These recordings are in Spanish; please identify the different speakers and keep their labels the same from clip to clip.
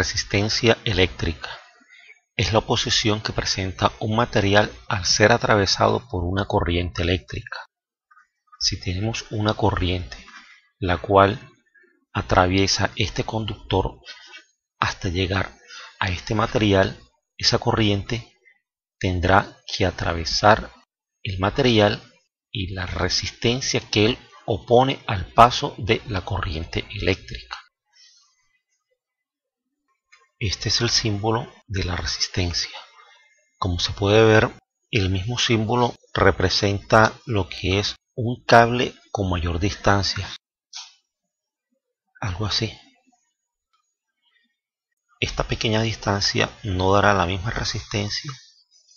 Speaker 1: Resistencia eléctrica es la oposición que presenta un material al ser atravesado por una corriente eléctrica. Si tenemos una corriente la cual atraviesa este conductor hasta llegar a este material, esa corriente tendrá que atravesar el material y la resistencia que él opone al paso de la corriente eléctrica. Este es el símbolo de la resistencia. Como se puede ver, el mismo símbolo representa lo que es un cable con mayor distancia. Algo así. Esta pequeña distancia no dará la misma resistencia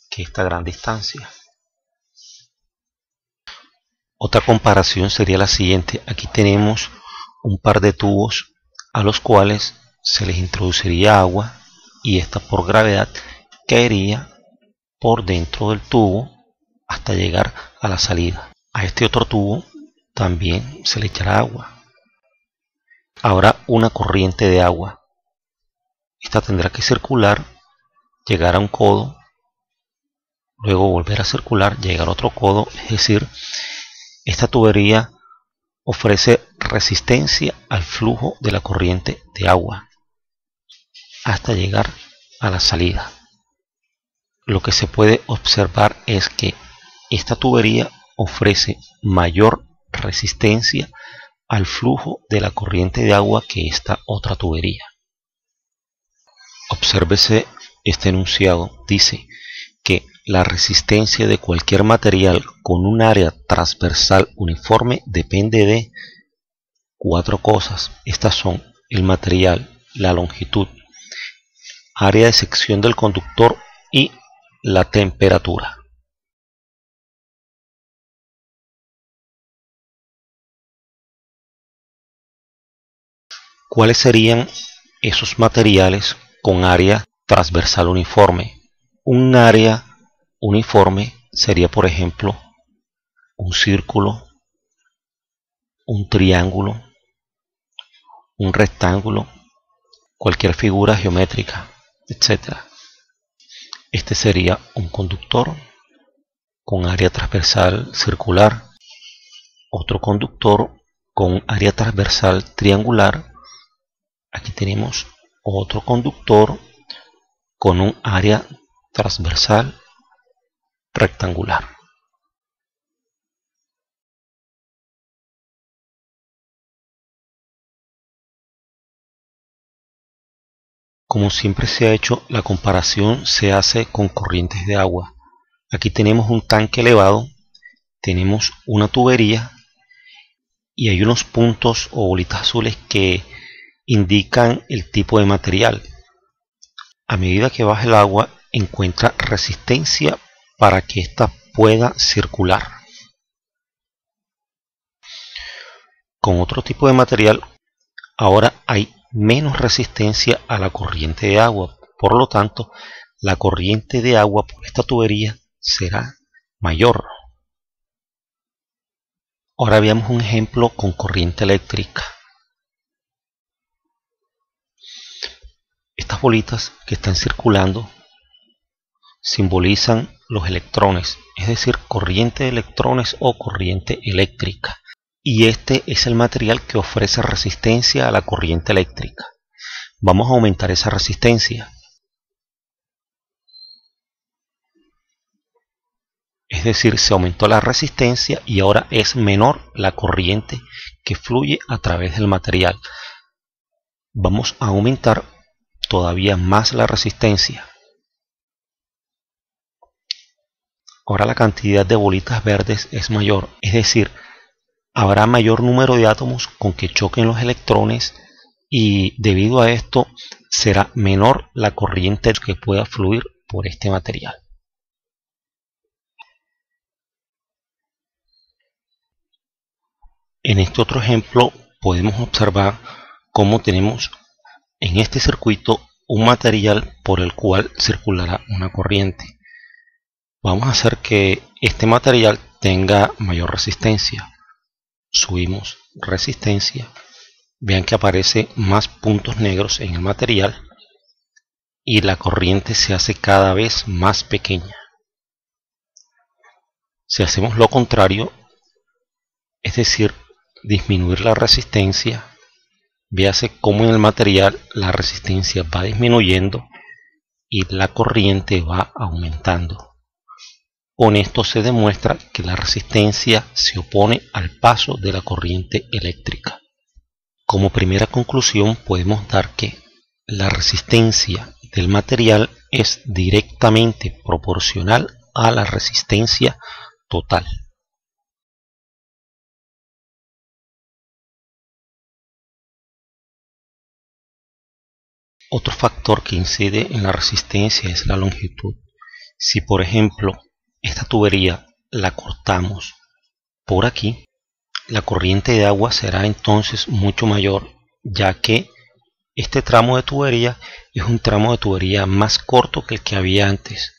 Speaker 1: que esta gran distancia. Otra comparación sería la siguiente. Aquí tenemos un par de tubos a los cuales se les introduciría agua y esta por gravedad caería por dentro del tubo hasta llegar a la salida. A este otro tubo también se le echará agua. Ahora una corriente de agua. Esta tendrá que circular, llegar a un codo, luego volver a circular, llegar a otro codo. Es decir, esta tubería ofrece resistencia al flujo de la corriente de agua hasta llegar a la salida. Lo que se puede observar es que esta tubería ofrece mayor resistencia al flujo de la corriente de agua que esta otra tubería. Obsérvese este enunciado. Dice que la resistencia de cualquier material con un área transversal uniforme depende de cuatro cosas. Estas son el material, la longitud, área de sección del conductor y la temperatura. ¿Cuáles serían esos materiales con área transversal uniforme? Un área uniforme sería, por ejemplo, un círculo, un triángulo, un rectángulo, cualquier figura geométrica, etc. Este sería un conductor con área transversal circular, otro conductor con área transversal triangular. Aquí tenemos otro conductor con un área transversal rectangular. Como siempre se ha hecho, la comparación se hace con corrientes de agua. Aquí tenemos un tanque elevado, tenemos una tubería y hay unos puntos o bolitas azules que indican el tipo de material. A medida que baja el agua, encuentra resistencia para que ésta pueda circular. Con otro tipo de material, ahora hay menos resistencia a la corriente de agua. Por lo tanto, la corriente de agua por esta tubería será mayor. Ahora veamos un ejemplo con corriente eléctrica. Estas bolitas que están circulando simbolizan los electrones, es decir, corriente de electrones o corriente eléctrica. Y este es el material que ofrece resistencia a la corriente eléctrica. Vamos a aumentar esa resistencia. Es decir, se aumentó la resistencia y ahora es menor la corriente que fluye a través del material. Vamos a aumentar todavía más la resistencia. Ahora la cantidad de bolitas verdes es mayor, es decir, habrá mayor número de átomos con que choquen los electrones y debido a esto será menor la corriente que pueda fluir por este material. En este otro ejemplo podemos observar cómo tenemos en este circuito un material por el cual circulará una corriente. Vamos a hacer que este material tenga mayor resistencia. Subimos resistencia. Vean que aparecen más puntos negros en el material. y la corriente se hace cada vez más pequeña. Si hacemos lo contrario, es decir, disminuir la resistencia, véase cómo en el material la resistencia va disminuyendo y la corriente va aumentando. Con esto se demuestra que la resistencia se opone al paso de la corriente eléctrica. Como primera conclusión podemos dar que la resistencia del material es directamente proporcional a la resistencia total. Otro factor que incide en la resistencia es la longitud. Si por ejemplo esta tubería la cortamos por aquí, la corriente de agua será entonces mucho mayor, ya que este tramo de tubería es un tramo de tubería más corto que el que había antes.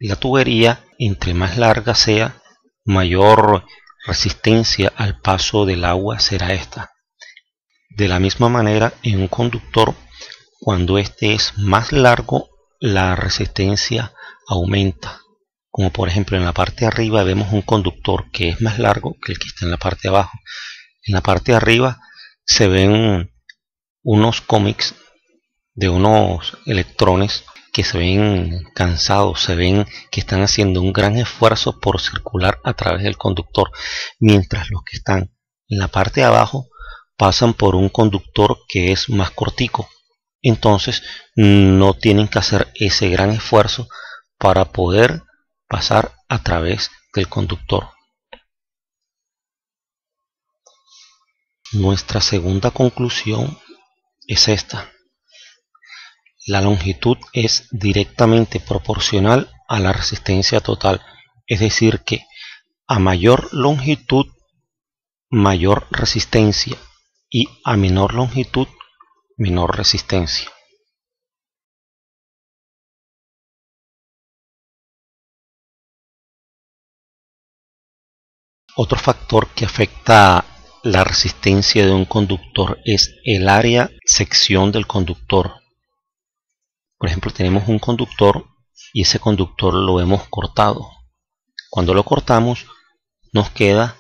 Speaker 1: La tubería, entre más larga sea, mayor resistencia al paso del agua será esta. De la misma manera, en un conductor, cuando este es más largo, la resistencia aumenta. Como por ejemplo en la parte de arriba vemos un conductor que es más largo que el que está en la parte de abajo. En la parte de arriba se ven unos cómics de unos electrones que se ven cansados, se ven que están haciendo un gran esfuerzo por circular a través del conductor, mientras los que están en la parte de abajo pasan por un conductor que es más cortico. Entonces no tienen que hacer ese gran esfuerzo para poder pasar a través del conductor. Nuestra segunda conclusión es esta: la longitud es directamente proporcional a la resistencia total, es decir que a mayor longitud, mayor resistencia, y a menor longitud, menor resistencia. Otro factor que afecta la resistencia de un conductor es el área sección del conductor. Por ejemplo, tenemos un conductor y ese conductor lo hemos cortado. Cuando lo cortamos nos queda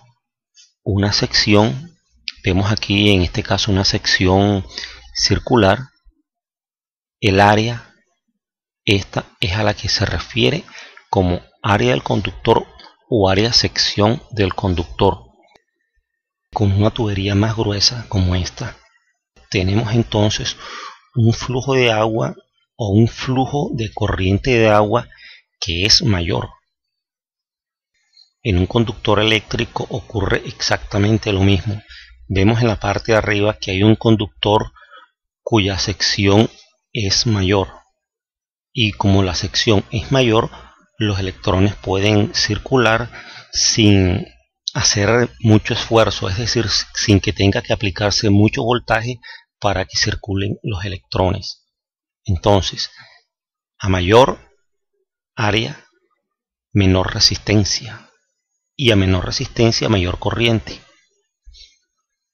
Speaker 1: una sección, vemos aquí en este caso una sección circular. El área, esta es a la que se refiere como área del conductor o área sección del conductor. Con una tubería más gruesa como esta, tenemos entonces un flujo de agua o un flujo de corriente de agua que es mayor. En un conductor eléctrico ocurre exactamente lo mismo. Vemos en la parte de arriba que hay un conductor cuya sección es mayor, y como la sección es mayor, los electrones pueden circular sin hacer mucho esfuerzo, es decir, sin que tenga que aplicarse mucho voltaje para que circulen los electrones. Entonces, a mayor área, menor resistencia, y a menor resistencia, mayor corriente.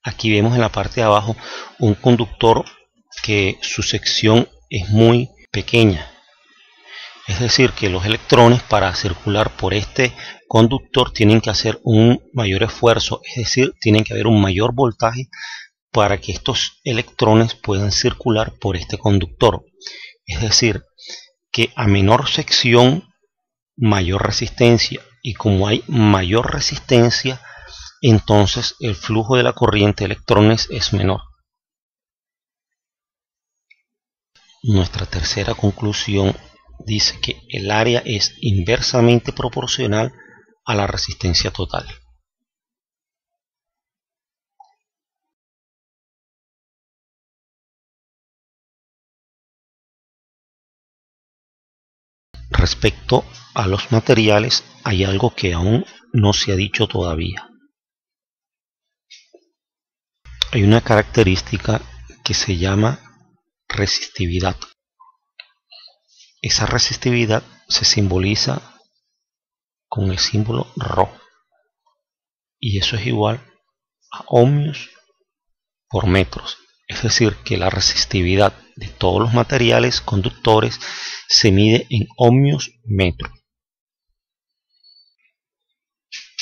Speaker 1: Aquí vemos en la parte de abajo un conductor que su sección es muy pequeña, es decir que los electrones para circular por este conductor tienen que hacer un mayor esfuerzo, es decir, tienen que haber un mayor voltaje para que estos electrones puedan circular por este conductor. Es decir, que a menor sección, mayor resistencia, y como hay mayor resistencia, entonces el flujo de la corriente de electrones es menor. Nuestra tercera conclusión dice que el área es inversamente proporcional a la resistencia total. Respecto a los materiales, hay algo que aún no se ha dicho todavía. Hay una característica que se llama resistividad. Esa resistividad se simboliza con el símbolo Rho, y eso es igual a ohmios por metros. Es decir, que la resistividad de todos los materiales conductores se mide en ohmios metro.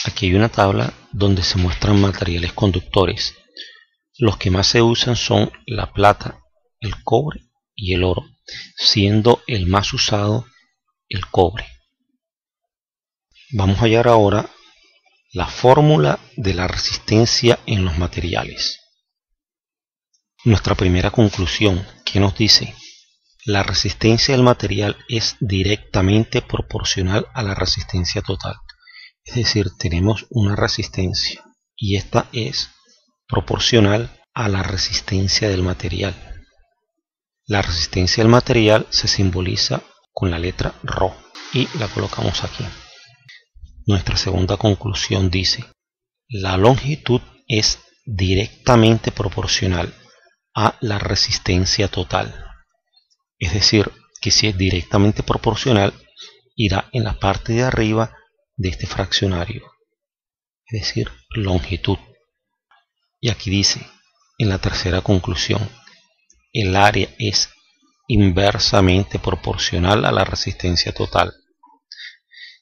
Speaker 1: Aquí hay una tabla donde se muestran materiales conductores. Los que más se usan son la plata, el cobre y el oro, siendo el más usado el cobre. Vamos a hallar ahora la fórmula de la resistencia en los materiales. Nuestra primera conclusión, ¿qué nos dice? La resistencia del material es directamente proporcional a la resistencia total. Es decir, tenemos una resistencia y esta es proporcional a la resistencia del material. La resistencia del material se simboliza con la letra ρ y la colocamos aquí. Nuestra segunda conclusión dice: la longitud es directamente proporcional a la resistencia total. Es decir, que si es directamente proporcional, irá en la parte de arriba de este fraccionario, es decir, longitud. Y aquí dice, en la tercera conclusión, el área es inversamente proporcional a la resistencia total.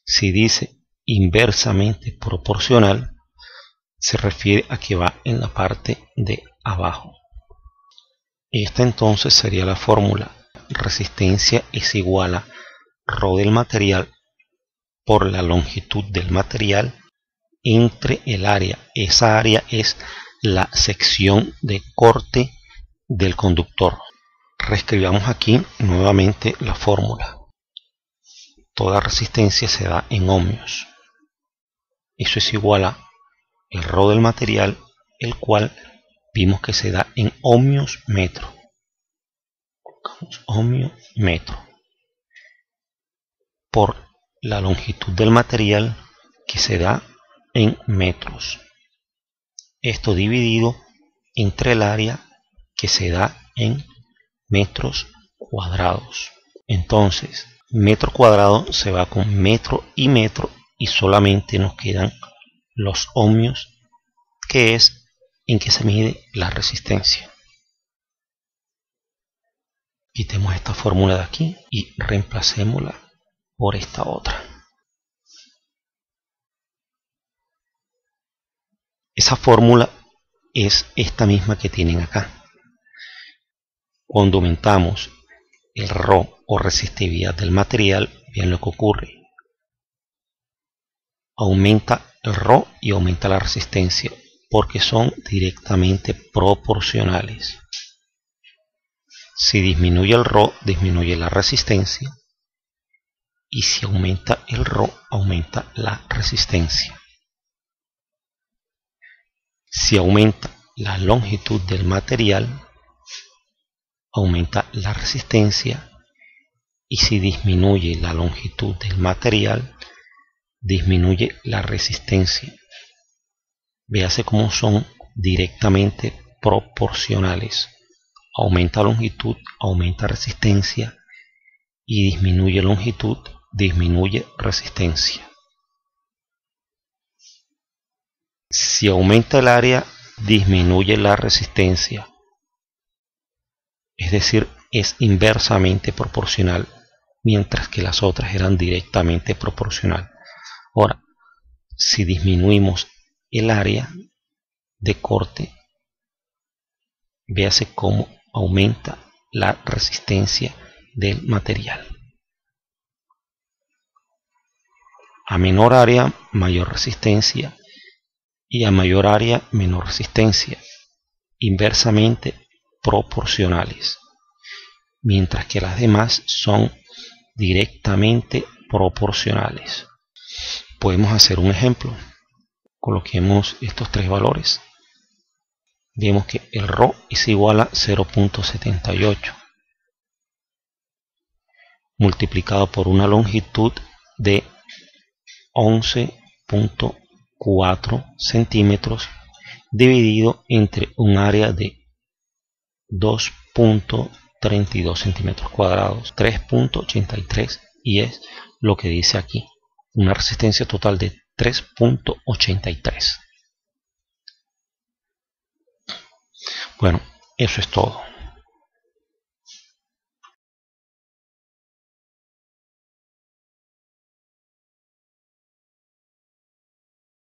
Speaker 1: Si dice inversamente proporcional, se refiere a que va en la parte de abajo. Esta entonces sería la fórmula: resistencia es igual a ρ del material por la longitud del material entre el área. Esa área es la sección de corte del conductor. Reescribamos aquí nuevamente la fórmula. Toda resistencia se da en ohmios. Eso es igual a el ρ del material, el cual vimos que se da en ohmios metro. Ohmio metro por la longitud del material, que se da en metros. Esto dividido entre el área, que se da en metros cuadrados. Entonces, metro cuadrado se va con metro y solamente nos quedan los ohmios, que es en que se mide la resistencia. Quitemos esta fórmula de aquí y reemplacémosla por esta otra. Esa fórmula es esta misma que tienen acá. Cuando aumentamos el ρ o resistividad del material, vean lo que ocurre. Aumenta el ρ y aumenta la resistencia, porque son directamente proporcionales. Si disminuye el ρ, disminuye la resistencia, y si aumenta el ρ, aumenta la resistencia. Si aumenta la longitud del material, aumenta la resistencia, y si disminuye la longitud del material, disminuye la resistencia. Véase cómo son directamente proporcionales. Aumenta longitud, aumenta resistencia, y disminuye longitud, disminuye resistencia. Si aumenta el área, disminuye la resistencia. Es decir, es inversamente proporcional, mientras que las otras eran directamente proporcional. Ahora, si disminuimos el área de corte, véase cómo aumenta la resistencia del material. A menor área, mayor resistencia, y a mayor área, menor resistencia, inversamente proporcionales, mientras que las demás son directamente proporcionales. Podemos hacer un ejemplo. Coloquemos estos tres valores. Vemos que el ρ es igual a 0.78 multiplicado por una longitud de 11.4 centímetros dividido entre un área de 2.32 centímetros cuadrados, 3.83, y es lo que dice aquí, una resistencia total de 3.83. Bueno, Eso es todo.